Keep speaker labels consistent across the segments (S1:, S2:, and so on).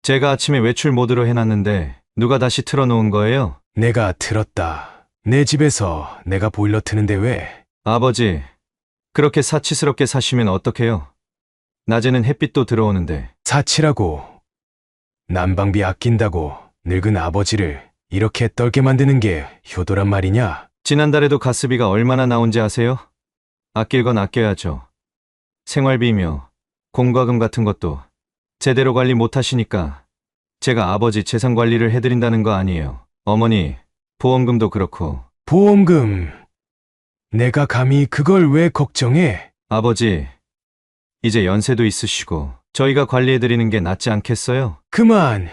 S1: 제가 아침에 외출 모드로 해놨는데 누가 다시 틀어놓은 거예요?
S2: 내가 틀었다. 내 집에서 내가 보일러 트는데 왜?
S1: 아버지, 그렇게 사치스럽게 사시면 어떡해요? 낮에는 햇빛도 들어오는데.
S2: 사치라고. 난방비 아낀다고 늙은 아버지를 이렇게 떨게 만드는 게 효도란 말이냐?
S1: 지난달에도 가스비가 얼마나 나온지 아세요? 아낄 건 아껴야죠. 생활비며 공과금 같은 것도 제대로 관리 못 하시니까 제가 아버지 재산 관리를 해드린다는 거 아니에요. 어머니, 보험금도 그렇고.
S2: 보험금. 내가 감히 그걸 왜 걱정해?
S1: 아버지, 이제 연세도 있으시고 저희가 관리해드리는 게 낫지 않겠어요?
S2: 그만.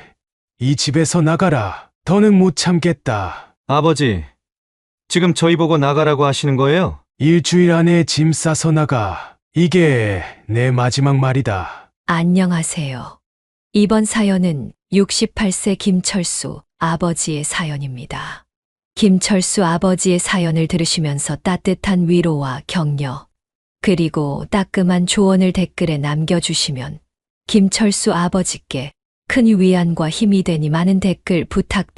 S2: 이 집에서 나가라. 더는 못 참겠다.
S1: 아버지, 지금 저희 보고 나가라고 하시는 거예요?
S2: 일주일 안에 짐 싸서 나가. 이게 내 마지막 말이다.
S3: 안녕하세요. 이번 사연은 68세 김철수 아버지의 사연입니다. 김철수 아버지의 사연을 들으시면서 따뜻한 위로와 격려, 그리고 따끔한 조언을 댓글에 남겨주시면 김철수 아버지께 큰 위안과 힘이 되니 많은 댓글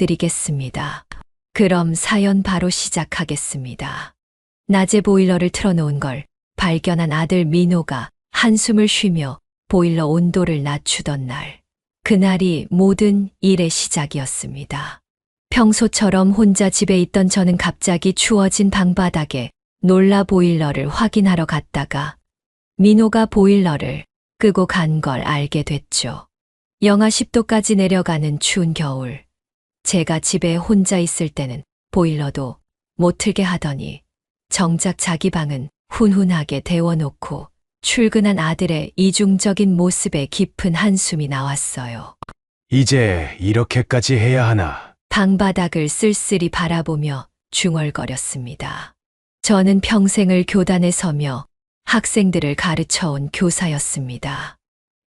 S3: 부탁드리겠습니다. 그럼 사연 바로 시작하겠습니다. 낮에 보일러를 틀어놓은 걸 발견한 아들 민호가 한숨을 쉬며 보일러 온도를 낮추던 날. 그날이 모든 일의 시작이었습니다. 평소처럼 혼자 집에 있던 저는 갑자기 추워진 방바닥에 놀라 보일러를 확인하러 갔다가 민호가 보일러를 끄고 간 걸 알게 됐죠. 영하 10도까지 내려가는 추운 겨울. 제가 집에 혼자 있을 때는 보일러도 못 틀게 하더니 정작 자기 방은 훈훈하게 데워놓고 출근한 아들의 이중적인 모습에 깊은 한숨이 나왔어요.
S2: 이제 이렇게까지 해야 하나?
S3: 방바닥을 쓸쓸히 바라보며 중얼거렸습니다. 저는 평생을 교단에 서며 학생들을 가르쳐온 교사였습니다.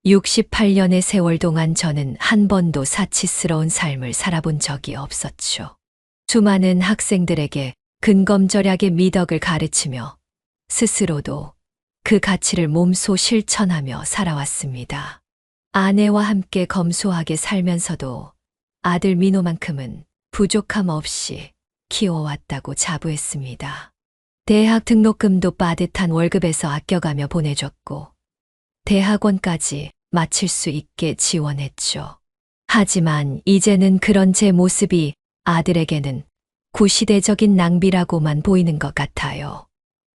S3: 68년의 세월 동안 저는 한 번도 사치스러운 삶을 살아본 적이 없었죠. 수많은 학생들에게 근검절약의 미덕을 가르치며 스스로도 그 가치를 몸소 실천하며 살아왔습니다. 아내와 함께 검소하게 살면서도 아들 민호만큼은 부족함 없이 키워왔다고 자부했습니다. 대학 등록금도 빠듯한 월급에서 아껴가며 보내줬고 대학원까지 마칠 수 있게 지원했죠. 하지만 이제는 그런 제 모습이 아들에게는 구시대적인 낭비라고만 보이는 것 같아요.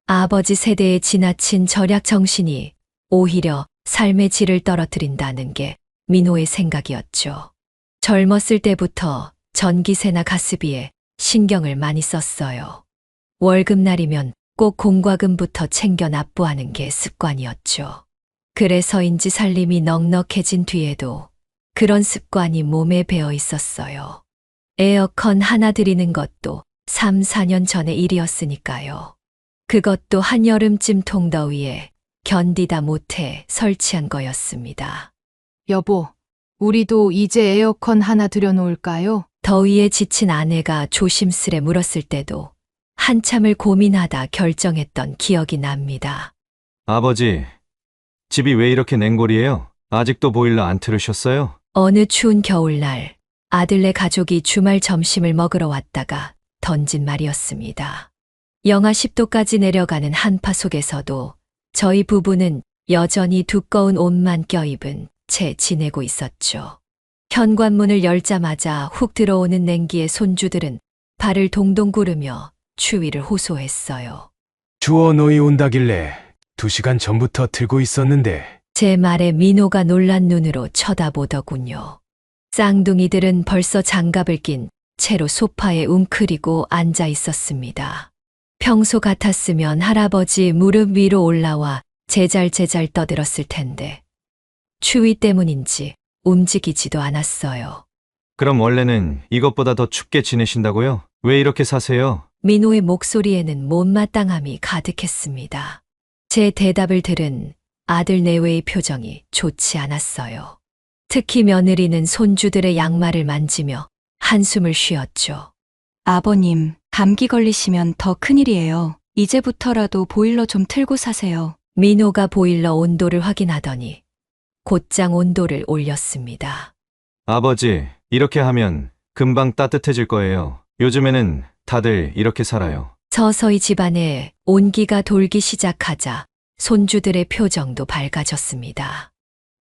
S3: 아버지 세대의 지나친 절약 정신이 오히려 삶의 질을 떨어뜨린다는 게 민호의 생각이었죠. 젊었을 때부터 전기세나 가스비에 신경을 많이 썼어요. 월급날이면 꼭 공과금부터 챙겨 납부하는 게 습관이었죠. 그래서인지 살림이 넉넉해진 뒤에도 그런 습관이 몸에 배어 있었어요. 에어컨 하나 들이는 것도 3, 4년 전의 일이었으니까요. 그것도 한여름쯤 통더위에 견디다 못해 설치한 거였습니다.
S4: 여보, 우리도 이제 에어컨 하나 들여놓을까요?
S3: 더위에 지친 아내가 조심스레 물었을 때도 한참을 고민하다 결정했던 기억이 납니다.
S1: 아버지, 집이 왜 이렇게 냉골이에요? 아직도 보일러 안 틀으셨어요?
S3: 어느 추운 겨울날 아들네 가족이 주말 점심을 먹으러 왔다가 던진 말이었습니다. 영하 10도까지 내려가는 한파 속에서도 저희 부부는 여전히 두꺼운 옷만 껴입은 채 지내고 있었죠. 현관문을 열자마자 훅 들어오는 냉기에 손주들은 발을 동동 구르며 추위를 호소했어요.
S2: 주워 너희 온다길래 2시간 전부터 틀고 있었는데.
S3: 제 말에 민호가 놀란 눈으로 쳐다보더군요. 쌍둥이들은 벌써 장갑을 낀 채로 소파에 웅크리고 앉아 있었습니다. 평소 같았으면 할아버지 무릎 위로 올라와 제잘제잘 떠들었을 텐데 추위 때문인지 움직이지도 않았어요.
S1: 그럼 원래는 이것보다 더 춥게 지내신다고요? 왜 이렇게 사세요?
S3: 민호의 목소리에는 못마땅함이 가득했습니다. 제 대답을 들은 아들 내외의 표정이 좋지 않았어요. 특히 며느리는 손주들의 양말을 만지며 한숨을 쉬었죠.
S5: 아버님, 감기 걸리시면 더 큰일이에요. 이제부터라도 보일러 좀 틀고 사세요.
S3: 민호가 보일러 온도를 확인하더니 곧장 온도를 올렸습니다.
S1: 아버지, 이렇게 하면 금방 따뜻해질 거예요. 요즘에는 다들 이렇게 살아요.
S3: 서서히 집안에 온기가 돌기 시작하자 손주들의 표정도 밝아졌습니다.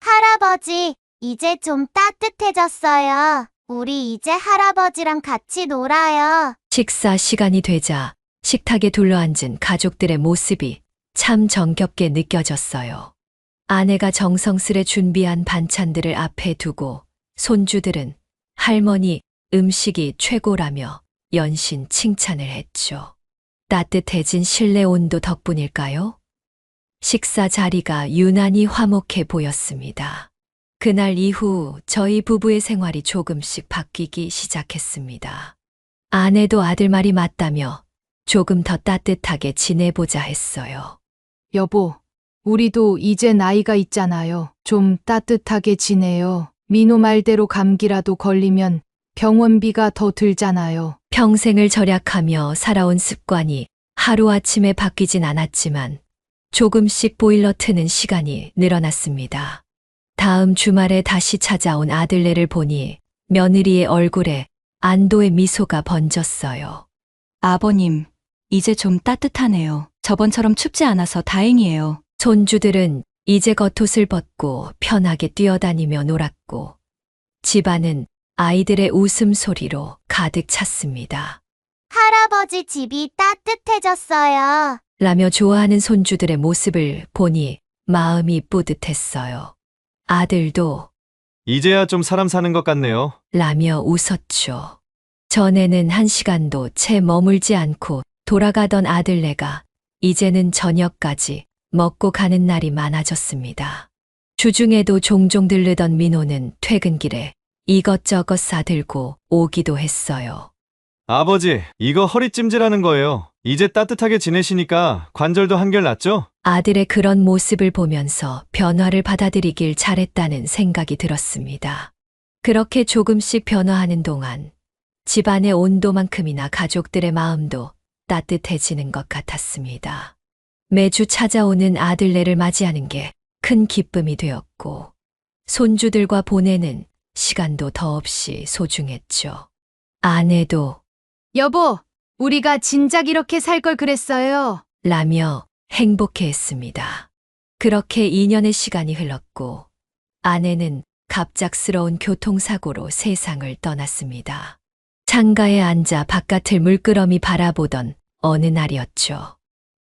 S6: 할아버지, 이제 좀 따뜻해졌어요. 우리 이제 할아버지랑 같이 놀아요.
S3: 식사 시간이 되자 식탁에 둘러앉은 가족들의 모습이 참 정겹게 느껴졌어요. 아내가 정성스레 준비한 반찬들을 앞에 두고 손주들은 할머니 음식이 최고라며 연신 칭찬을 했죠. 따뜻해진 실내 온도 덕분일까요? 식사 자리가 유난히 화목해 보였습니다. 그날 이후 저희 부부의 생활이 조금씩 바뀌기 시작했습니다. 아내도 아들 말이 맞다며 조금 더 따뜻하게 지내보자 했어요.
S4: 여보, 우리도 이제 나이가 있잖아요. 좀 따뜻하게 지내요. 민호 말대로 감기라도 걸리면 병원비가 더 들잖아요.
S3: 평생을 절약하며 살아온 습관이 하루아침에 바뀌진 않았지만 조금씩 보일러 트는 시간이 늘어났습니다. 다음 주말에 다시 찾아온 아들네를 보니 며느리의 얼굴에 안도의 미소가 번졌어요.
S5: 아버님, 이제 좀 따뜻하네요. 저번처럼 춥지 않아서 다행이에요.
S3: 손주들은 이제 겉옷을 벗고 편하게 뛰어다니며 놀았고 집안은 아이들의 웃음소리로 가득 찼습니다.
S6: 할아버지 집이 따뜻해졌어요.
S3: 라며 좋아하는 손주들의 모습을 보니 마음이 뿌듯했어요. 아들도
S1: 이제야 좀 사람 사는 것 같네요.
S3: 라며 웃었죠. 전에는 한 시간도 채 머물지 않고 돌아가던 아들네가 이제는 저녁까지 먹고 가는 날이 많아졌습니다. 주중에도 종종 들르던 민호는 퇴근길에 이것저것 싸들고 오기도 했어요.
S1: 아버지, 이거 허리 찜질하는 거예요. 이제 따뜻하게 지내시니까 관절도 한결 낫죠?
S3: 아들의 그런 모습을 보면서 변화를 받아들이길 잘했다는 생각이 들었습니다. 그렇게 조금씩 변화하는 동안 집안의 온도만큼이나 가족들의 마음도 따뜻해지는 것 같았습니다. 매주 찾아오는 아들네를 맞이하는 게 큰 기쁨이 되었고 손주들과 보내는 시간도 더없이 소중했죠. 아내도
S4: 여보, 우리가 진작 이렇게 살 걸 그랬어요.
S3: 라며 행복해했습니다. 그렇게 2년의 시간이 흘렀고 아내는 갑작스러운 교통사고로 세상을 떠났습니다. 창가에 앉아 바깥을 물끄러미 바라보던 어느 날이었죠.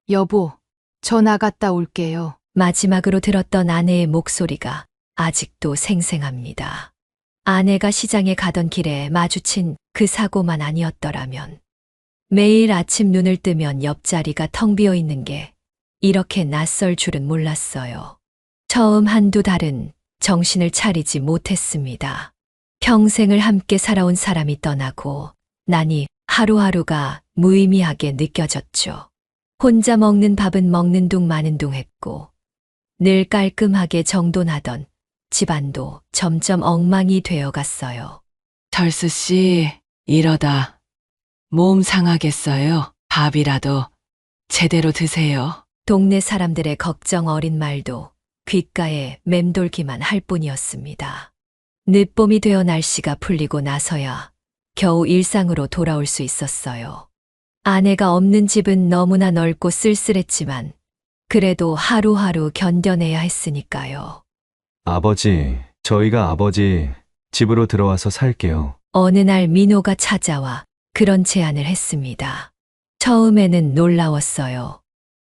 S4: 여보, 저 나갔다 올게요.
S3: 마지막으로 들었던 아내의 목소리가 아직도 생생합니다. 아내가 시장에 가던 길에 마주친 그 사고만 아니었더라면 매일 아침 눈을 뜨면 옆자리가 텅 비어 있는 게 이렇게 낯설 줄은 몰랐어요. 처음 한두 달은 정신을 차리지 못했습니다. 평생을 함께 살아온 사람이 떠나고 나니 하루하루가 무의미하게 느껴졌죠. 혼자 먹는 밥은 먹는 둥 마는 둥 했고 늘 깔끔하게 정돈하던 집안도 점점 엉망이 되어갔어요.
S7: 철수 씨, 이러다 몸 상하겠어요. 밥이라도 제대로 드세요.
S3: 동네 사람들의 걱정 어린 말도 귓가에 맴돌기만 할 뿐이었습니다. 늦봄이 되어 날씨가 풀리고 나서야 겨우 일상으로 돌아올 수 있었어요. 아내가 없는 집은 너무나 넓고 쓸쓸했지만 그래도 하루하루 견뎌내야 했으니까요.
S1: 아버지, 저희가 아버지 집으로 들어와서 살게요.
S3: 어느 날 민호가 찾아와 그런 제안을 했습니다. 처음에는 놀라웠어요.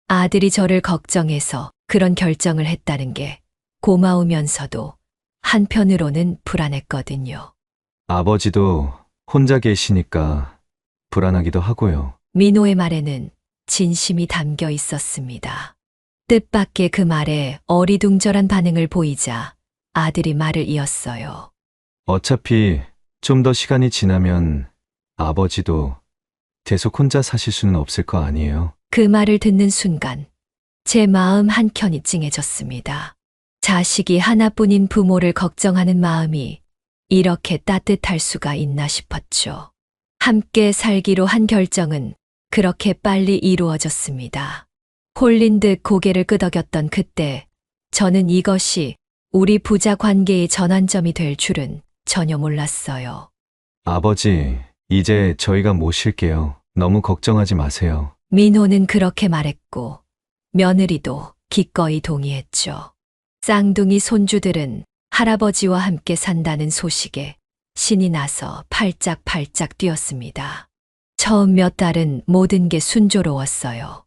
S3: 아들이 저를 걱정해서 그런 결정을 했다는 게 고마우면서도 한편으로는 불안했거든요.
S1: 아버지도 혼자 계시니까 불안하기도 하고요.
S3: 민호의 말에는 진심이 담겨 있었습니다. 뜻밖의 그 말에 어리둥절한 반응을 보이자 아들이 말을 이었어요.
S1: 어차피 좀 더 시간이 지나면 아버지도 계속 혼자 사실 수는 없을 거 아니에요.
S3: 그 말을 듣는 순간 제 마음 한켠이 찡해졌습니다. 자식이 하나뿐인 부모를 걱정하는 마음이 이렇게 따뜻할 수가 있나 싶었죠. 함께 살기로 한 결정은 그렇게 빨리 이루어졌습니다. 홀린 듯 고개를 끄덕였던 그때 저는 이것이 우리 부자 관계의 전환점이 될 줄은 전혀 몰랐어요.
S1: 아버지, 이제 저희가 모실게요. 너무 걱정하지 마세요.
S3: 민호는 그렇게 말했고 며느리도 기꺼이 동의했죠. 쌍둥이 손주들은 할아버지와 함께 산다는 소식에 신이 나서 팔짝팔짝 뛰었습니다. 처음 몇 달은 모든 게 순조로웠어요.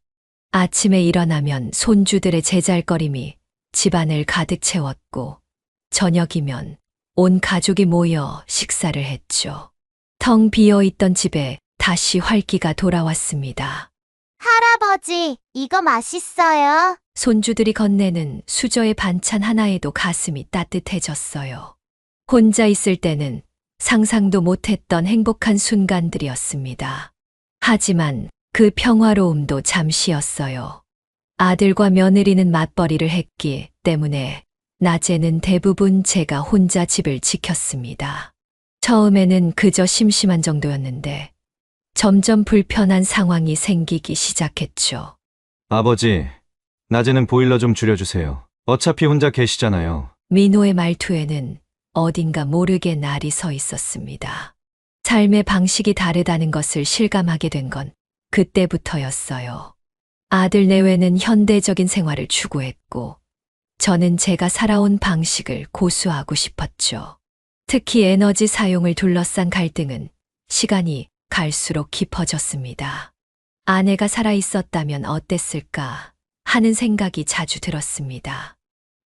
S3: 아침에 일어나면 손주들의 제잘거림이 집안을 가득 채웠고 저녁이면 온 가족이 모여 식사를 했죠. 텅 비어 있던 집에 다시 활기가 돌아왔습니다.
S6: 할아버지, 이거 맛있어요.
S3: 손주들이 건네는 수저의 반찬 하나에도 가슴이 따뜻해졌어요. 혼자 있을 때는 상상도 못했던 행복한 순간들이었습니다. 하지만 그 평화로움도 잠시였어요. 아들과 며느리는 맞벌이를 했기 때문에 낮에는 대부분 제가 혼자 집을 지켰습니다. 처음에는 그저 심심한 정도였는데 점점 불편한 상황이 생기기 시작했죠.
S1: 아버지, 낮에는 보일러 좀 줄여주세요. 어차피 혼자 계시잖아요.
S3: 민호의 말투에는 어딘가 모르게 날이 서 있었습니다. 삶의 방식이 다르다는 것을 실감하게 된 건 그때부터였어요. 아들 내외는 현대적인 생활을 추구했고 저는 제가 살아온 방식을 고수하고 싶었죠. 특히 에너지 사용을 둘러싼 갈등은 시간이 갈수록 깊어졌습니다. 아내가 살아 있었다면 어땠을까 하는 생각이 자주 들었습니다.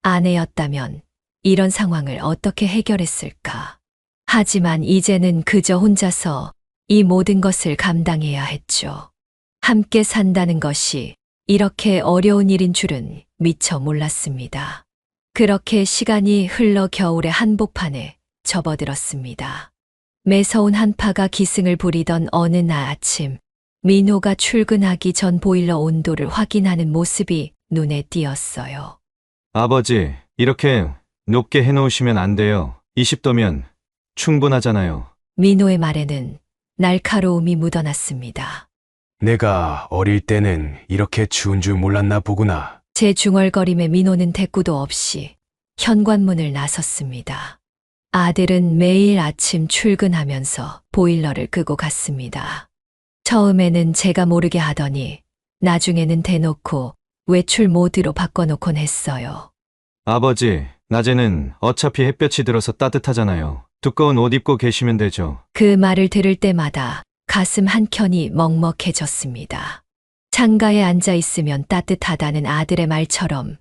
S3: 아내였다면 이런 상황을 어떻게 해결했을까? 하지만 이제는 그저 혼자서 이 모든 것을 감당해야 했죠. 함께 산다는 것이 이렇게 어려운 일인 줄은 미처 몰랐습니다. 그렇게 시간이 흘러 겨울의 한복판에 접어들었습니다. 매서운 한파가 기승을 부리던 어느 날 아침, 민호가 출근하기 전 보일러 온도를 확인하는 모습이 눈에 띄었어요.
S1: 아버지, 이렇게 높게 해놓으시면 안 돼요. 20도면 충분하잖아요.
S3: 민호의 말에는 날카로움이 묻어났습니다.
S2: 내가 어릴 때는 이렇게 추운 줄 몰랐나 보구나.
S3: 제 중얼거림에 민호는 대꾸도 없이 현관문을 나섰습니다. 아들은 매일 아침 출근하면서 보일러를 끄고 갔습니다. 처음에는 제가 모르게 하더니 나중에는 대놓고 외출 모드로 바꿔놓곤 했어요.
S1: 아버지, 낮에는 어차피 햇볕이 들어서 따뜻하잖아요. 두꺼운 옷 입고 계시면 되죠.
S3: 그 말을 들을 때마다 가슴 한켠이 먹먹해졌습니다. 창가에 앉아 있으면 따뜻하다는 아들의 말처럼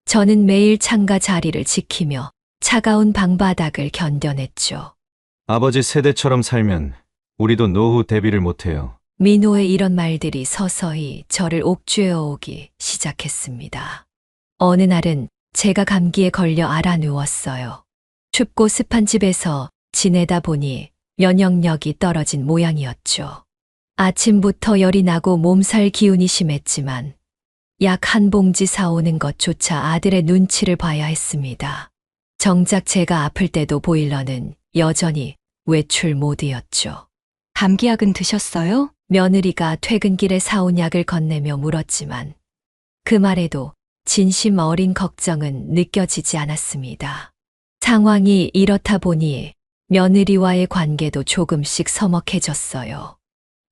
S3: 저는 매일 창가 자리를 지키며 차가운 방바닥을 견뎌냈죠.
S1: 아버지 세대처럼 살면 우리도 노후 대비를 못해요.
S3: 민호의 이런 말들이 서서히 저를 옥죄어 오기 시작했습니다. 어느 날은 제가 감기에 걸려 알아 누웠어요. 춥고 습한 집에서 지내다 보니 면역력이 떨어진 모양이었죠. 아침부터 열이 나고 몸살 기운이 심했지만 약 한 봉지 사오는 것조차 아들의 눈치를 봐야 했습니다. 정작 제가 아플 때도 보일러는 여전히 외출 모드였죠.
S5: 감기약은 드셨어요?
S3: 며느리가 퇴근길에 사온 약을 건네며 물었지만 그 말에도 진심 어린 걱정은 느껴지지 않았습니다. 상황이 이렇다 보니 며느리와의 관계도 조금씩 서먹해졌어요.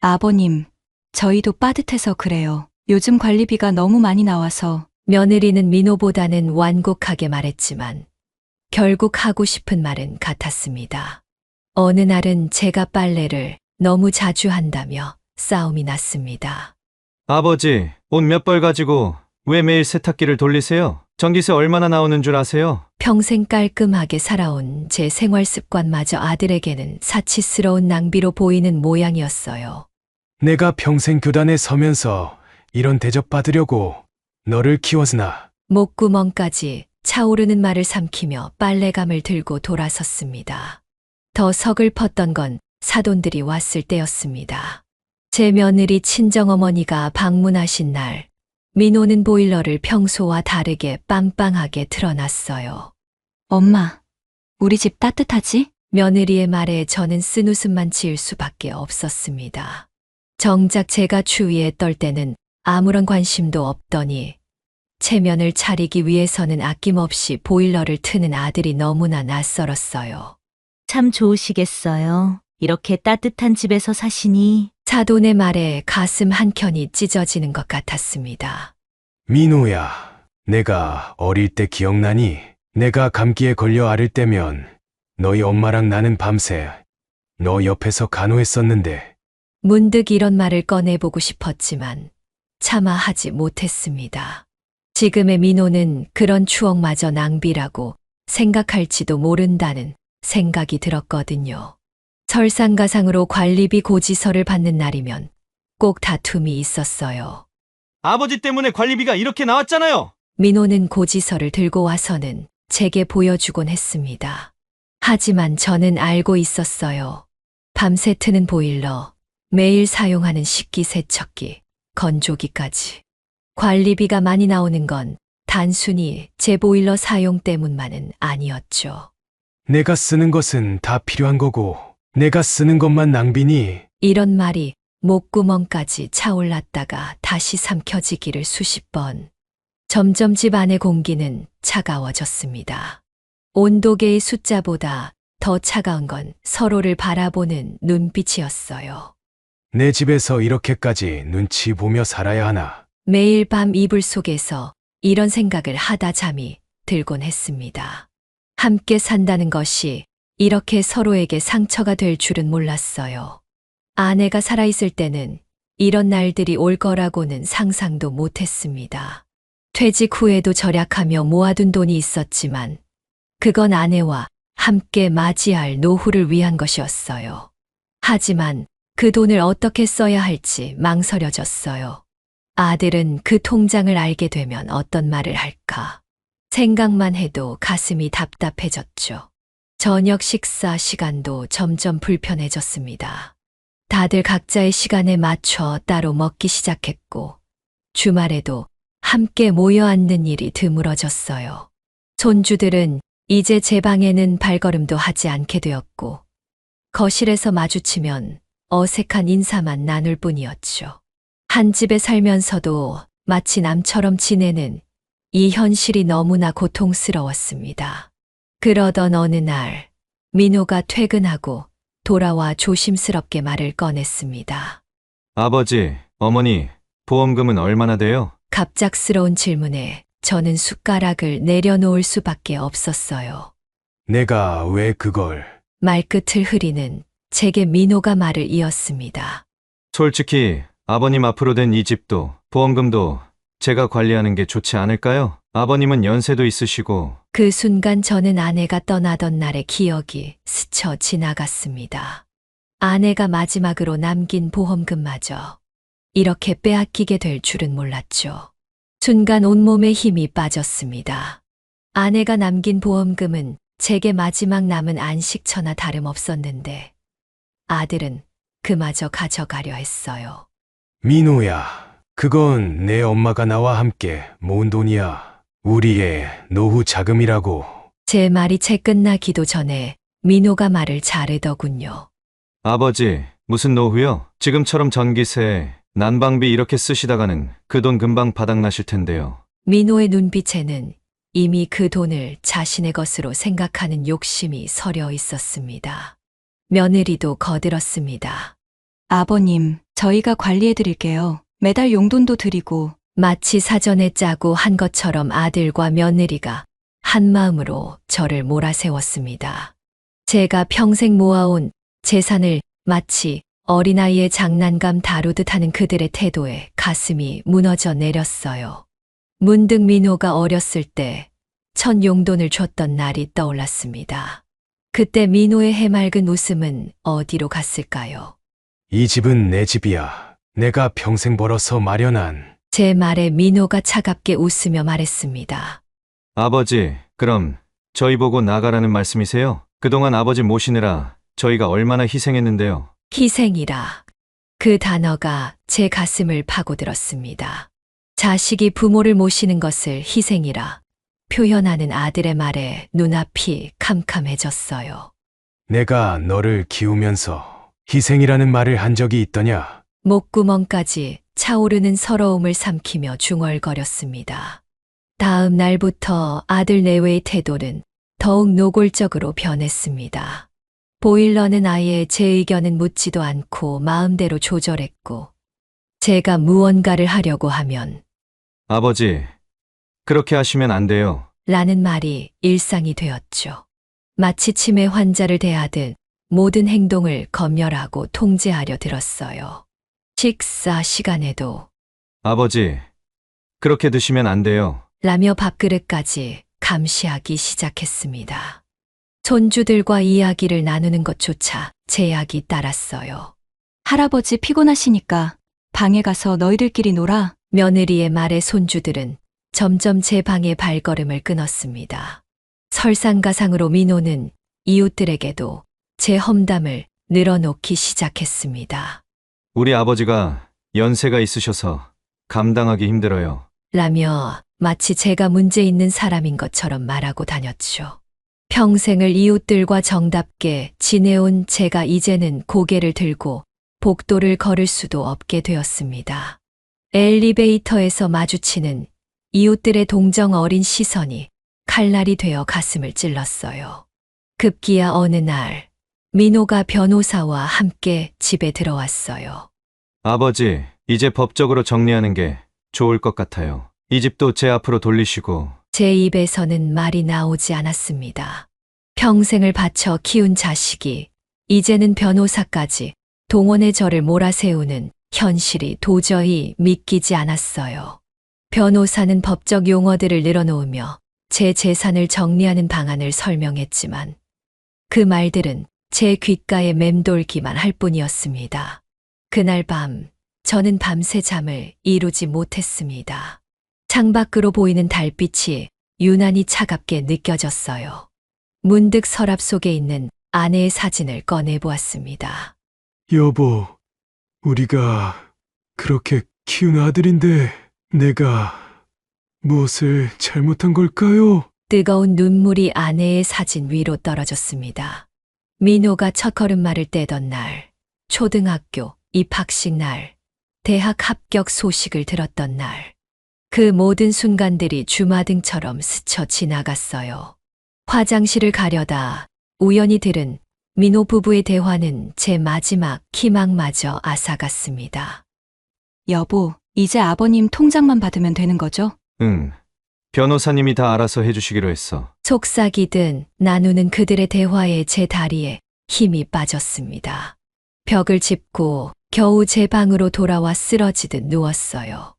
S5: 아버님, 저희도 빠듯해서 그래요. 요즘 관리비가 너무 많이 나와서.
S3: 며느리는 민호보다는 완곡하게 말했지만 결국 하고 싶은 말은 같았습니다. 어느 날은 제가 빨래를 너무 자주 한다며 싸움이 났습니다.
S1: 아버지, 옷 몇 벌 가지고 왜 매일 세탁기를 돌리세요? 전기세 얼마나 나오는 줄 아세요?
S3: 평생 깔끔하게 살아온 제 생활 습관마저 아들에게는 사치스러운 낭비로 보이는 모양이었어요.
S2: 내가 평생 교단에 서면서 이런 대접 받으려고 너를 키웠으나
S3: 목구멍까지 차오르는 말을 삼키며 빨래감을 들고 돌아섰습니다. 더 서글펐던 건 사돈들이 왔을 때였습니다. 제 며느리 친정어머니가 방문하신 날, 민호는 보일러를 평소와 다르게 빵빵하게 틀어놨어요.
S5: 엄마, 우리 집 따뜻하지?
S3: 며느리의 말에 저는 쓴웃음만 지을 수밖에 없었습니다. 정작 제가 추위에 떨 때는 아무런 관심도 없더니 체면을 차리기 위해서는 아낌없이 보일러를 트는 아들이 너무나 낯설었어요.
S8: 참 좋으시겠어요. 이렇게 따뜻한 집에서 사시니.
S3: 사돈의 말에 가슴 한켠이 찢어지는 것 같았습니다.
S2: 민호야, 내가 어릴 때 기억나니? 내가 감기에 걸려 앓을 때면 너희 엄마랑 나는 밤새 너 옆에서 간호했었는데.
S3: 문득 이런 말을 꺼내보고 싶었지만 차마 하지 못했습니다. 지금의 민호는 그런 추억마저 낭비라고 생각할지도 모른다는 생각이 들었거든요. 설상가상으로 관리비 고지서를 받는 날이면 꼭 다툼이 있었어요.
S1: 아버지 때문에 관리비가 이렇게 나왔잖아요.
S3: 민호는 고지서를 들고 와서는 제게 보여주곤 했습니다. 하지만 저는 알고 있었어요. 밤새 트는 보일러, 매일 사용하는 식기 세척기, 건조기까지. 관리비가 많이 나오는 건 단순히 제 보일러 사용 때문만은 아니었죠.
S2: 내가 쓰는 것은 다 필요한 거고 내가 쓰는 것만 낭비니?
S3: 이런 말이 목구멍까지 차올랐다가 다시 삼켜지기를 수십 번. 점점 집 안의 공기는 차가워졌습니다. 온도계의 숫자보다 더 차가운 건 서로를 바라보는 눈빛이었어요.
S2: 내 집에서 이렇게까지 눈치 보며 살아야 하나?
S3: 매일 밤 이불 속에서 이런 생각을 하다 잠이 들곤 했습니다. 함께 산다는 것이 이렇게 서로에게 상처가 될 줄은 몰랐어요. 아내가 살아있을 때는 이런 날들이 올 거라고는 상상도 못했습니다. 퇴직 후에도 절약하며 모아둔 돈이 있었지만 그건 아내와 함께 맞이할 노후를 위한 것이었어요. 하지만 그 돈을 어떻게 써야 할지 망설여졌어요. 아들은 그 통장을 알게 되면 어떤 말을 할까? 생각만 해도 가슴이 답답해졌죠. 저녁 식사 시간도 점점 불편해졌습니다. 다들 각자의 시간에 맞춰 따로 먹기 시작했고, 주말에도 함께 모여 앉는 일이 드물어졌어요. 손주들은 이제 제 방에는 발걸음도 하지 않게 되었고, 거실에서 마주치면 어색한 인사만 나눌 뿐이었죠. 한 집에 살면서도 마치 남처럼 지내는 이 현실이 너무나 고통스러웠습니다. 그러던 어느 날, 민호가 퇴근하고 돌아와 조심스럽게 말을 꺼냈습니다.
S1: 아버지, 어머니, 보험금은 얼마나 돼요?
S3: 갑작스러운 질문에 저는 숟가락을 내려놓을 수밖에 없었어요.
S2: 내가 왜 그걸?
S3: 말끝을 흐리는 제게 민호가 말을 이었습니다.
S1: 솔직히 아버님 앞으로 된 이 집도 보험금도 제가 관리하는 게 좋지 않을까요? 아버님은 연세도 있으시고.
S3: 그 순간 저는 아내가 떠나던 날의 기억이 스쳐 지나갔습니다. 아내가 마지막으로 남긴 보험금마저 이렇게 빼앗기게 될 줄은 몰랐죠. 순간 온몸에 힘이 빠졌습니다. 아내가 남긴 보험금은 제게 마지막 남은 안식처나 다름없었는데 아들은 그마저 가져가려 했어요.
S2: 민호야, 그건 내 엄마가 나와 함께 모은 돈이야. 우리의 노후 자금이라고.
S3: 제 말이 채 끝나기도 전에 민호가 말을 자르더군요.
S1: 아버지, 무슨 노후요? 지금처럼 전기세, 난방비 이렇게 쓰시다가는 그 돈 금방 바닥나실 텐데요.
S3: 민호의 눈빛에는 이미 그 돈을 자신의 것으로 생각하는 욕심이 서려 있었습니다. 며느리도 거들었습니다.
S5: 아버님, 저희가 관리해 드릴게요. 매달 용돈도 드리고.
S3: 마치 사전에 짜고 한 것처럼 아들과 며느리가 한마음으로 저를 몰아세웠습니다. 제가 평생 모아온 재산을 마치 어린아이의 장난감 다루듯 하는 그들의 태도에 가슴이 무너져 내렸어요. 문득 민호가 어렸을 때 첫 용돈을 줬던 날이 떠올랐습니다. 그때 민호의 해맑은 웃음은 어디로 갔을까요?
S2: 이 집은 내 집이야. 내가 평생 벌어서 마련한.
S3: 제 말에 민호가 차갑게 웃으며 말했습니다.
S1: 아버지, 그럼 저희 보고 나가라는 말씀이세요? 그동안 아버지 모시느라 저희가 얼마나 희생했는데요.
S3: 희생이라. 그 단어가 제 가슴을 파고들었습니다. 자식이 부모를 모시는 것을 희생이라 표현하는 아들의 말에 눈앞이 캄캄해졌어요.
S2: 내가 너를 키우면서 희생이라는 말을 한 적이 있더냐?
S3: 목구멍까지 차오르는 서러움을 삼키며 중얼거렸습니다. 다음 날부터 아들 내외의 태도는 더욱 노골적으로 변했습니다. 보일러는 아예 제 의견은 묻지도 않고 마음대로 조절했고, 제가 무언가를 하려고 하면,
S1: 아버지, 그렇게 하시면 안 돼요.
S3: 라는 말이 일상이 되었죠. 마치 치매 환자를 대하듯 모든 행동을 검열하고 통제하려 들었어요. 식사 시간에도
S1: 아버지, 그렇게 드시면 안 돼요.
S3: 라며 밥그릇까지 감시하기 시작했습니다. 손주들과 이야기를 나누는 것조차 제약이 따랐어요.
S5: 할아버지 피곤하시니까 방에 가서 너희들끼리 놀아.
S3: 며느리의 말에 손주들은 점점 제 방의 발걸음을 끊었습니다. 설상가상으로 민호는 이웃들에게도 제 험담을 늘어놓기 시작했습니다.
S1: 우리 아버지가 연세가 있으셔서 감당하기 힘들어요.
S3: 라며 마치 제가 문제 있는 사람인 것처럼 말하고 다녔죠. 평생을 이웃들과 정답게 지내온 제가 이제는 고개를 들고 복도를 걸을 수도 없게 되었습니다. 엘리베이터에서 마주치는 이웃들의 동정 어린 시선이 칼날이 되어 가슴을 찔렀어요. 급기야 어느 날 민호가 변호사와 함께 집에 들어왔어요.
S1: 아버지, 이제 법적으로 정리하는 게 좋을 것 같아요. 이 집도 제 앞으로 돌리시고.
S3: 제 입에서는 말이 나오지 않았습니다. 평생을 바쳐 키운 자식이 이제는 변호사까지 동원의 저를 몰아세우는 현실이 도저히 믿기지 않았어요. 변호사는 법적 용어들을 늘어놓으며 제 재산을 정리하는 방안을 설명했지만 그 말들은 제 귓가에 맴돌기만 할 뿐이었습니다. 그날 밤 저는 밤새 잠을 이루지 못했습니다. 창밖으로 보이는 달빛이 유난히 차갑게 느껴졌어요. 문득 서랍 속에 있는 아내의 사진을 꺼내보았습니다.
S2: 여보, 우리가 그렇게 키운 아들인데 내가 무엇을 잘못한 걸까요?
S3: 뜨거운 눈물이 아내의 사진 위로 떨어졌습니다. 민호가 첫걸음마를 떼던 날, 초등학교 입학식 날, 대학 합격 소식을 들었던 날, 그 모든 순간들이 주마등처럼 스쳐 지나갔어요. 화장실을 가려다 우연히 들은 민호 부부의 대화는 제 마지막 희망마저 앗아갔습니다.
S5: 여보, 이제 아버님 통장만 받으면 되는 거죠?
S1: 응. 변호사님이 다 알아서 해주시기로 했어.
S3: 속삭이듯 나누는 그들의 대화에 제 다리에 힘이 빠졌습니다. 벽을 짚고 겨우 제 방으로 돌아와 쓰러지듯 누웠어요.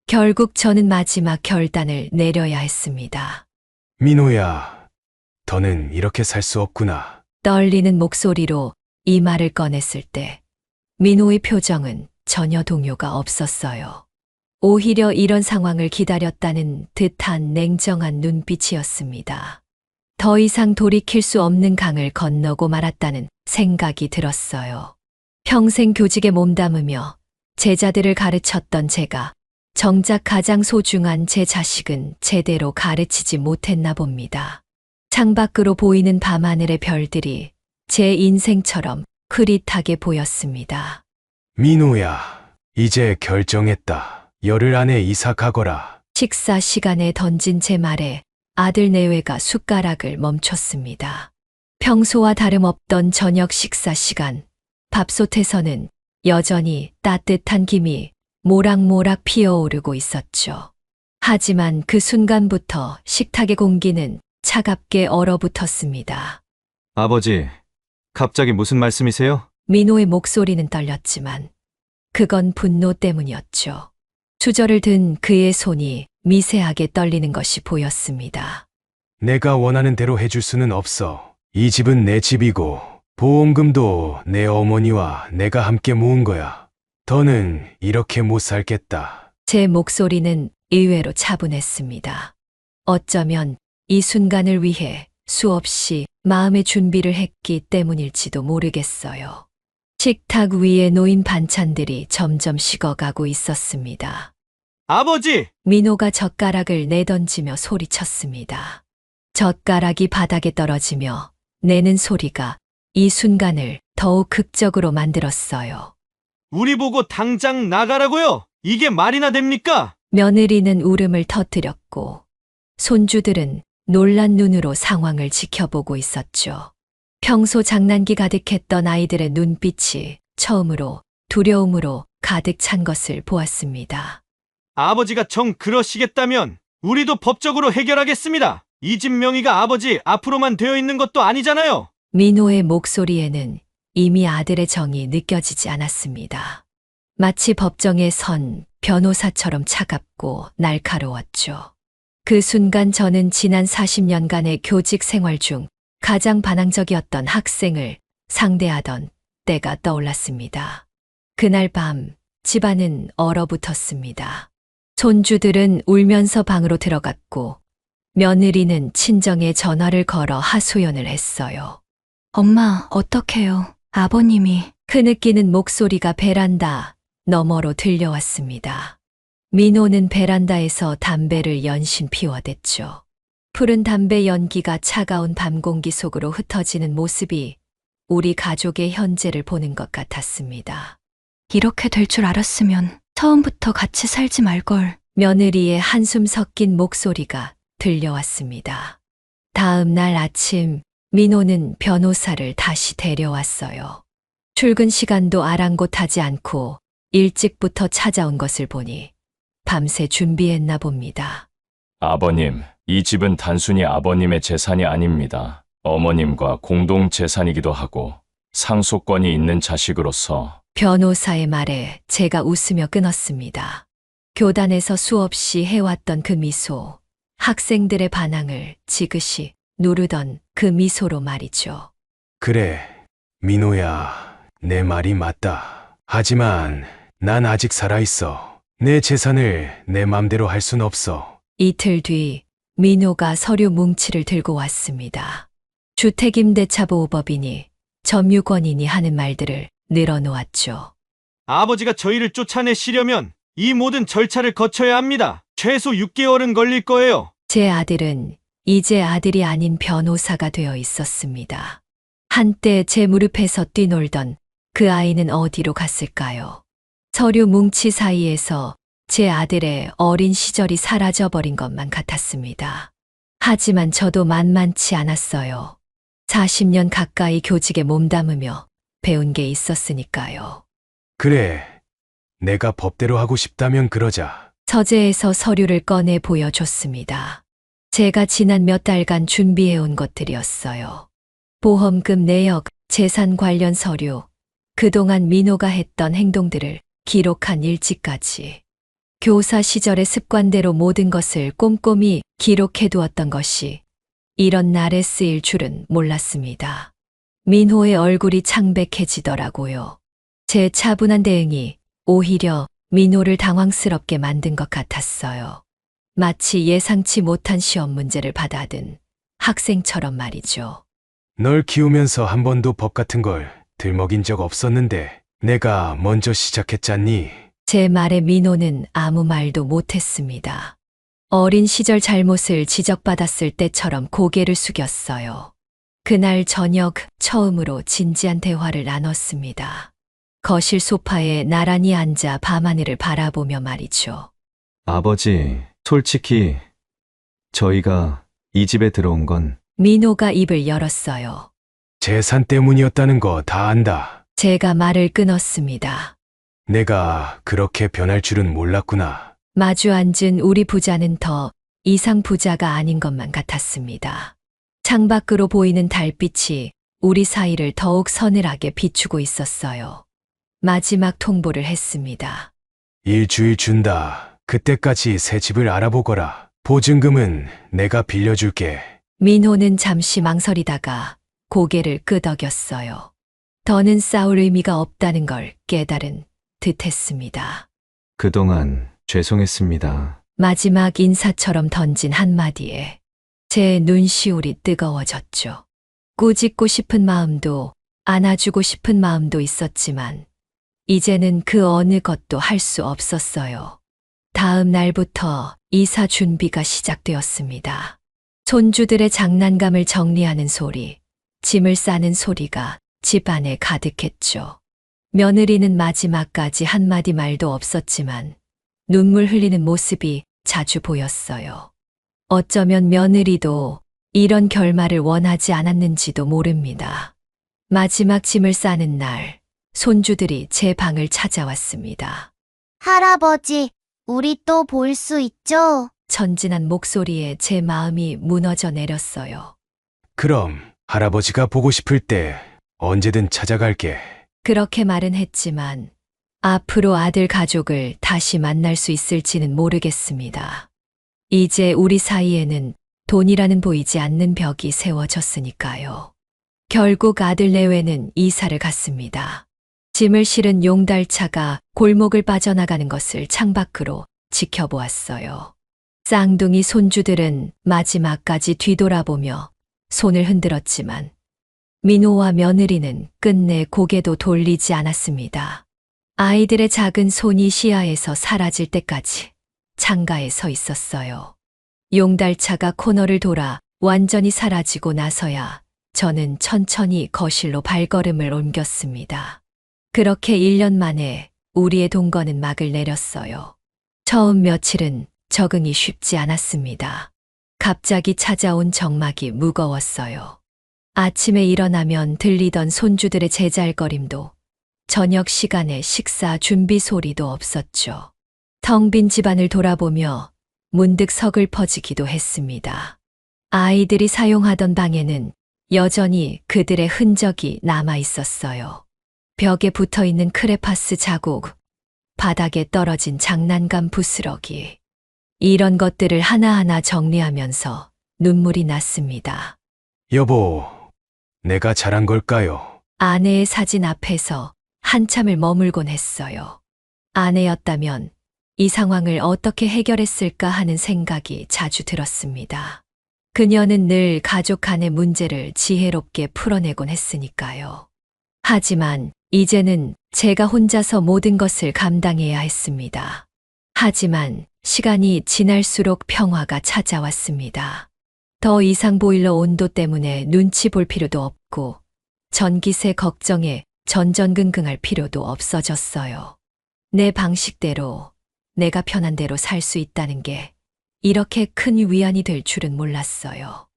S3: 결국 저는 마지막 결단을 내려야 했습니다.
S2: 민호야, 더는 이렇게 살 수 없구나.
S3: 떨리는 목소리로 이 말을 꺼냈을 때 민호의 표정은 전혀 동요가 없었어요. 오히려 이런 상황을 기다렸다는 듯한 냉정한 눈빛이었습니다. 더 이상 돌이킬 수 없는 강을 건너고 말았다는 생각이 들었어요. 평생 교직에 몸담으며 제자들을 가르쳤던 제가 정작 가장 소중한 제 자식은 제대로 가르치지 못했나 봅니다. 창밖으로 보이는 밤하늘의 별들이 제 인생처럼 흐릿하게 보였습니다.
S2: 민호야, 이제 결정했다. 열흘 안에 이사 가거라.
S3: 식사 시간에 던진 제 말에 아들 내외가 숟가락을 멈췄습니다. 평소와 다름없던 저녁 식사 시간, 밥솥에서는 여전히 따뜻한 김이 모락모락 피어오르고 있었죠. 하지만 그 순간부터 식탁의 공기는 차갑게 얼어붙었습니다.
S1: 아버지, 갑자기 무슨 말씀이세요?
S3: 민호의 목소리는 떨렸지만 그건 분노 때문이었죠. 수저를 든 그의 손이 미세하게 떨리는 것이 보였습니다.
S2: 내가 원하는 대로 해줄 수는 없어. 이 집은 내 집이고 보험금도 내 어머니와 내가 함께 모은 거야. 더는 이렇게 못 살겠다.
S3: 제 목소리는 의외로 차분했습니다. 어쩌면 이 순간을 위해 수없이 마음의 준비를 했기 때문일지도 모르겠어요. 식탁 위에 놓인 반찬들이 점점 식어가고 있었습니다.
S1: 아버지!
S3: 민호가 젓가락을 내던지며 소리쳤습니다. 젓가락이 바닥에 떨어지며 내는 소리가 이 순간을 더욱 극적으로 만들었어요.
S1: 우리 보고 당장 나가라고요! 이게 말이나 됩니까?
S3: 며느리는 울음을 터뜨렸고 손주들은 놀란 눈으로 상황을 지켜보고 있었죠. 평소 장난기 가득했던 아이들의 눈빛이 처음으로 두려움으로 가득 찬 것을 보았습니다.
S1: 아버지가 정 그러시겠다면 우리도 법적으로 해결하겠습니다. 이 집 명의가 아버지 앞으로만 되어 있는 것도 아니잖아요.
S3: 민호의 목소리에는 이미 아들의 정이 느껴지지 않았습니다. 마치 법정에 선 변호사처럼 차갑고 날카로웠죠. 그 순간 저는 지난 40년간의 교직 생활 중 가장 반항적이었던 학생을 상대하던 때가 떠올랐습니다. 그날 밤 집안은 얼어붙었습니다. 손주들은 울면서 방으로 들어갔고 며느리는 친정에 전화를 걸어 하소연을 했어요.
S5: 엄마, 어떡해요? 아버님이.
S3: 흐느끼는 목소리가 베란다 너머로 들려왔습니다. 민호는 베란다에서 담배를 연신 피워댔죠. 푸른 담배 연기가 차가운 밤 공기 속으로 흩어지는 모습이 우리 가족의 현재를 보는 것 같았습니다.
S5: 이렇게 될 줄 알았으면 처음부터 같이 살지 말걸.
S3: 며느리의 한숨 섞인 목소리가 들려왔습니다. 다음 날 아침 민호는 변호사를 다시 데려왔어요. 출근 시간도 아랑곳하지 않고 일찍부터 찾아온 것을 보니 밤새 준비했나 봅니다.
S9: 아버님, 이 집은 단순히 아버님의 재산이 아닙니다. 어머님과 공동 재산이기도 하고 상속권이 있는 자식으로서
S3: 변호사의 말에 제가 웃으며 끊었습니다. 교단에서 수없이 해왔던 그 미소, 학생들의 반항을 지그시 누르던 그 미소로 말이죠.
S2: 그래, 민호야, 내 말이 맞다. 하지만 난 아직 살아있어. 내 재산을 내 맘대로 할 순 없어.
S3: 이틀 뒤 민호가 서류 뭉치를 들고 왔습니다. 주택임대차보호법인이 점유권인이 하는 말들을 늘어놓았죠.
S1: 아버지가 저희를 쫓아내시려면 이 모든 절차를 거쳐야 합니다. 최소 6개월은 걸릴 거예요.
S3: 제 아들은 이제 아들이 아닌 변호사가 되어 있었습니다. 한때 제 무릎에서 뛰놀던 그 아이는 어디로 갔을까요? 서류 뭉치 사이에서 제 아들의 어린 시절이 사라져버린 것만 같았습니다. 하지만 저도 만만치 않았어요. 40년 가까이 교직에 몸담으며 배운 게 있었으니까요.
S2: 그래, 내가 법대로 하고 싶다면 그러자.
S3: 서재에서 서류를 꺼내 보여줬습니다. 제가 지난 몇 달간 준비해온 것들이었어요. 보험금 내역, 재산 관련 서류, 그동안 민호가 했던 행동들을 기록한 일지까지. 교사 시절의 습관대로 모든 것을 꼼꼼히 기록해두었던 것이 이런 날에 쓰일 줄은 몰랐습니다. 민호의 얼굴이 창백해지더라고요. 제 차분한 대응이 오히려 민호를 당황스럽게 만든 것 같았어요. 마치 예상치 못한 시험 문제를 받아든 학생처럼 말이죠.
S2: 널 키우면서 한 번도 법 같은 걸 들먹인 적 없었는데 내가 먼저 시작했잖니.
S3: 제 말에 민호는 아무 말도 못했습니다. 어린 시절 잘못을 지적받았을 때처럼 고개를 숙였어요. 그날 저녁 처음으로 진지한 대화를 나눴습니다. 거실 소파에 나란히 앉아 밤하늘을 바라보며 말이죠.
S1: 아버지, 솔직히 저희가 이 집에 들어온 건
S3: 민호가 입을 열었어요.
S2: 재산 때문이었다는 거 다 안다.
S3: 제가 말을 끊었습니다.
S2: 내가 그렇게 변할 줄은 몰랐구나.
S3: 마주 앉은 우리 부자는 더 이상 부자가 아닌 것만 같았습니다. 창밖으로 보이는 달빛이 우리 사이를 더욱 서늘하게 비추고 있었어요. 마지막 통보를 했습니다.
S2: 일주일 준다. 그때까지 새 집을 알아보거라. 보증금은 내가 빌려줄게.
S3: 민호는 잠시 망설이다가 고개를 끄덕였어요. 더는 싸울 의미가 없다는 걸 깨달은 듯했습니다.
S1: 그동안 죄송했습니다.
S3: 마지막 인사처럼 던진 한마디에 제 눈시울이 뜨거워졌죠. 꾸짖고 싶은 마음도 안아주고 싶은 마음도 있었지만 이제는 그 어느 것도 할 수 없었어요. 다음 날부터 이사 준비가 시작되었습니다. 손주들의 장난감을 정리하는 소리, 짐을 싸는 소리가 집 안에 가득했죠. 며느리는 마지막까지 한마디 말도 없었지만 눈물 흘리는 모습이 자주 보였어요. 어쩌면 며느리도 이런 결말을 원하지 않았는지도 모릅니다. 마지막 짐을 싸는 날, 손주들이 제 방을 찾아왔습니다.
S6: 할아버지, 우리 또 볼 수 있죠?
S3: 천진한 목소리에 제 마음이 무너져 내렸어요.
S2: 그럼 할아버지가 보고 싶을 때 언제든 찾아갈게.
S3: 그렇게 말은 했지만 앞으로 아들 가족을 다시 만날 수 있을지는 모르겠습니다. 이제 우리 사이에는 돈이라는 보이지 않는 벽이 세워졌으니까요. 결국 아들 내외는 이사를 갔습니다. 짐을 실은 용달차가 골목을 빠져나가는 것을 창밖으로 지켜보았어요. 쌍둥이 손주들은 마지막까지 뒤돌아보며 손을 흔들었지만 민호와 며느리는 끝내 고개도 돌리지 않았습니다. 아이들의 작은 손이 시야에서 사라질 때까지 창가에 서 있었어요. 용달차가 코너를 돌아 완전히 사라지고 나서야 저는 천천히 거실로 발걸음을 옮겼습니다. 그렇게 1년 만에 우리의 동거는 막을 내렸어요. 처음 며칠은 적응이 쉽지 않았습니다. 갑자기 찾아온 정막이 무거웠어요. 아침에 일어나면 들리던 손주들의 제잘거림도 저녁 시간에 식사 준비 소리도 없었죠. 텅 빈 집안을 돌아보며 문득 서글퍼지기도 했습니다. 아이들이 사용하던 방에는 여전히 그들의 흔적이 남아 있었어요. 벽에 붙어 있는 크레파스 자국, 바닥에 떨어진 장난감 부스러기. 이런 것들을 하나하나 정리하면서 눈물이 났습니다.
S2: 여보, 내가 잘한 걸까요?
S3: 아내의 사진 앞에서 한참을 머물곤 했어요. 아내였다면 이 상황을 어떻게 해결했을까 하는 생각이 자주 들었습니다. 그녀는 늘 가족 간의 문제를 지혜롭게 풀어내곤 했으니까요. 하지만 이제는 제가 혼자서 모든 것을 감당해야 했습니다. 하지만 시간이 지날수록 평화가 찾아왔습니다. 더 이상 보일러 온도 때문에 눈치 볼 필요도 없고 전기세 걱정에 전전긍긍할 필요도 없어졌어요. 내 방식대로 내가 편한 대로 살 수 있다는 게 이렇게 큰 위안이 될 줄은 몰랐어요.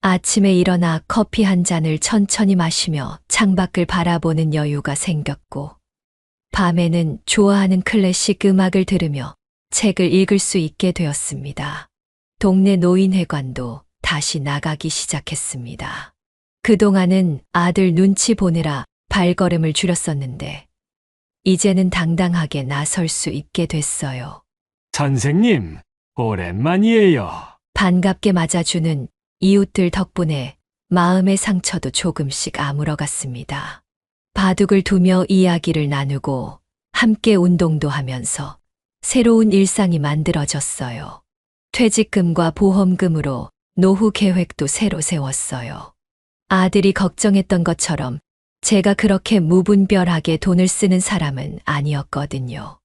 S3: 아침에 일어나 커피 한 잔을 천천히 마시며 창밖을 바라보는 여유가 생겼고 밤에는 좋아하는 클래식 음악을 들으며 책을 읽을 수 있게 되었습니다. 동네 노인회관도 다시 나가기 시작했습니다. 그동안은 아들 눈치 보느라 발걸음을 줄였었는데 이제는 당당하게 나설 수 있게 됐어요.
S10: 선생님, 오랜만이에요.
S3: 반갑게 맞아주는 이웃들 덕분에 마음의 상처도 조금씩 아물어갔습니다. 바둑을 두며 이야기를 나누고 함께 운동도 하면서 새로운 일상이 만들어졌어요. 퇴직금과 보험금으로 노후 계획도 새로 세웠어요. 아들이 걱정했던 것처럼 제가 그렇게 무분별하게 돈을 쓰는 사람은 아니었거든요.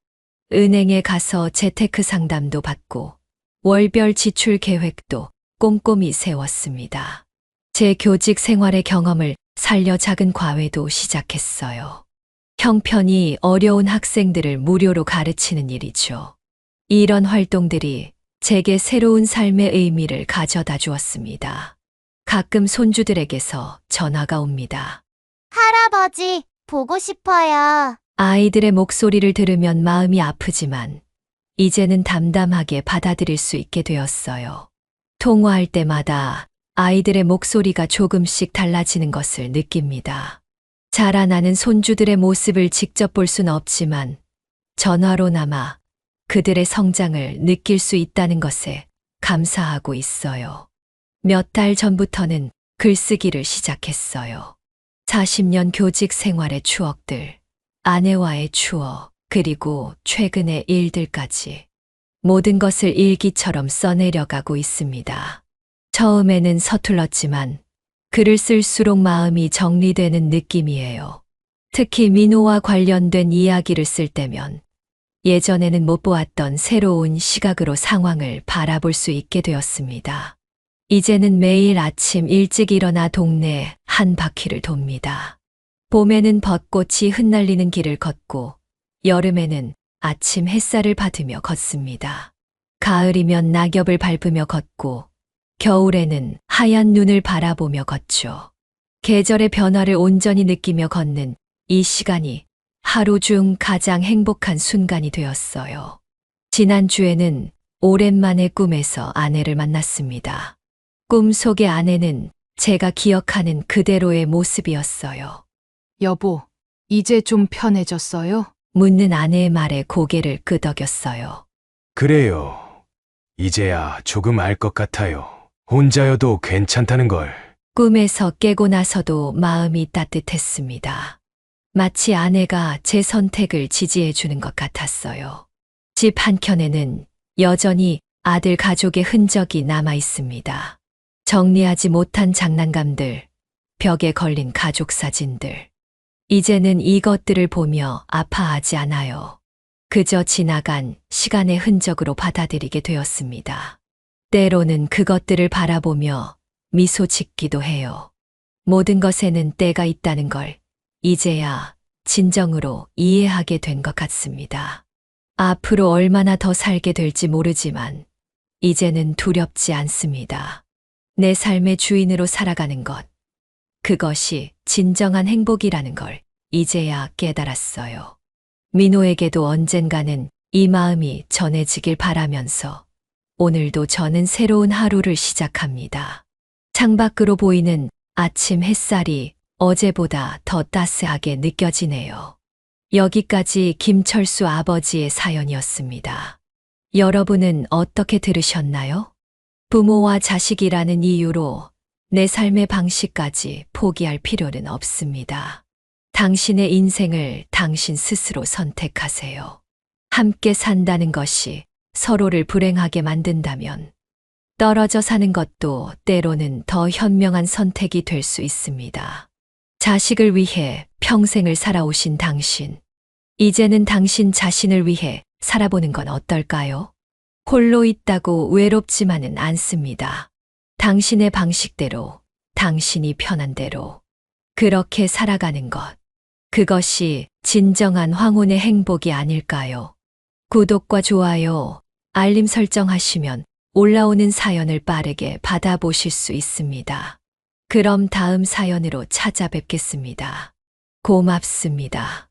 S3: 은행에 가서 재테크 상담도 받고 월별 지출 계획도 꼼꼼히 세웠습니다. 제 교직 생활의 경험을 살려 작은 과외도 시작했어요. 형편이 어려운 학생들을 무료로 가르치는 일이죠. 이런 활동들이 제게 새로운 삶의 의미를 가져다 주었습니다. 가끔 손주들에게서 전화가 옵니다.
S6: 할아버지, 보고 싶어요.
S3: 아이들의 목소리를 들으면 마음이 아프지만 이제는 담담하게 받아들일 수 있게 되었어요. 통화할 때마다 아이들의 목소리가 조금씩 달라지는 것을 느낍니다. 자라나는 손주들의 모습을 직접 볼 수는 없지만 전화로나마 그들의 성장을 느낄 수 있다는 것에 감사하고 있어요. 몇 달 전부터는 글쓰기를 시작했어요. 40년 교직 생활의 추억들, 아내와의 추억, 그리고 최근의 일들까지 모든 것을 일기처럼 써내려가고 있습니다. 처음에는 서툴렀지만 글을 쓸수록 마음이 정리되는 느낌이에요. 특히 민호와 관련된 이야기를 쓸 때면 예전에는 못 보았던 새로운 시각으로 상황을 바라볼 수 있게 되었습니다. 이제는 매일 아침 일찍 일어나 동네 한 바퀴를 돕니다. 봄에는 벚꽃이 흩날리는 길을 걷고 여름에는 아침 햇살을 받으며 걷습니다. 가을이면 낙엽을 밟으며 걷고 겨울에는 하얀 눈을 바라보며 걷죠. 계절의 변화를 온전히 느끼며 걷는 이 시간이 하루 중 가장 행복한 순간이 되었어요. 지난주에는 오랜만에 꿈에서 아내를 만났습니다. 꿈 속의 아내는 제가 기억하는 그대로의 모습이었어요.
S4: 여보, 이제 좀 편해졌어요?
S3: 묻는 아내의 말에 고개를 끄덕였어요.
S2: 그래요. 이제야 조금 알 것 같아요. 혼자여도 괜찮다는 걸.
S3: 꿈에서 깨고 나서도 마음이 따뜻했습니다. 마치 아내가 제 선택을 지지해 주는 것 같았어요. 집 한켠에는 여전히 아들 가족의 흔적이 남아 있습니다. 정리하지 못한 장난감들, 벽에 걸린 가족 사진들. 이제는 이것들을 보며 아파하지 않아요. 그저 지나간 시간의 흔적으로 받아들이게 되었습니다. 때로는 그것들을 바라보며 미소 짓기도 해요. 모든 것에는 때가 있다는 걸 이제야 진정으로 이해하게 된 것 같습니다. 앞으로 얼마나 더 살게 될지 모르지만 이제는 두렵지 않습니다. 내 삶의 주인으로 살아가는 것, 그것이 진정한 행복이라는 걸 이제야 깨달았어요. 민호에게도 언젠가는 이 마음이 전해지길 바라면서 오늘도 저는 새로운 하루를 시작합니다. 창밖으로 보이는 아침 햇살이 어제보다 더 따스하게 느껴지네요. 여기까지 김철수 아버지의 사연이었습니다. 여러분은 어떻게 들으셨나요? 부모와 자식이라는 이유로 내 삶의 방식까지 포기할 필요는 없습니다. 당신의 인생을 당신 스스로 선택하세요. 함께 산다는 것이 서로를 불행하게 만든다면 떨어져 사는 것도 때로는 더 현명한 선택이 될 수 있습니다. 자식을 위해 평생을 살아오신 당신, 이제는 당신 자신을 위해 살아보는 건 어떨까요? 홀로 있다고 외롭지만은 않습니다. 당신의 방식대로, 당신이 편한 대로 그렇게 살아가는 것, 그것이 진정한 황혼의 행복이 아닐까요? 구독과 좋아요, 알림 설정하시면 올라오는 사연을 빠르게 받아보실 수 있습니다. 그럼 다음 사연으로 찾아뵙겠습니다. 고맙습니다.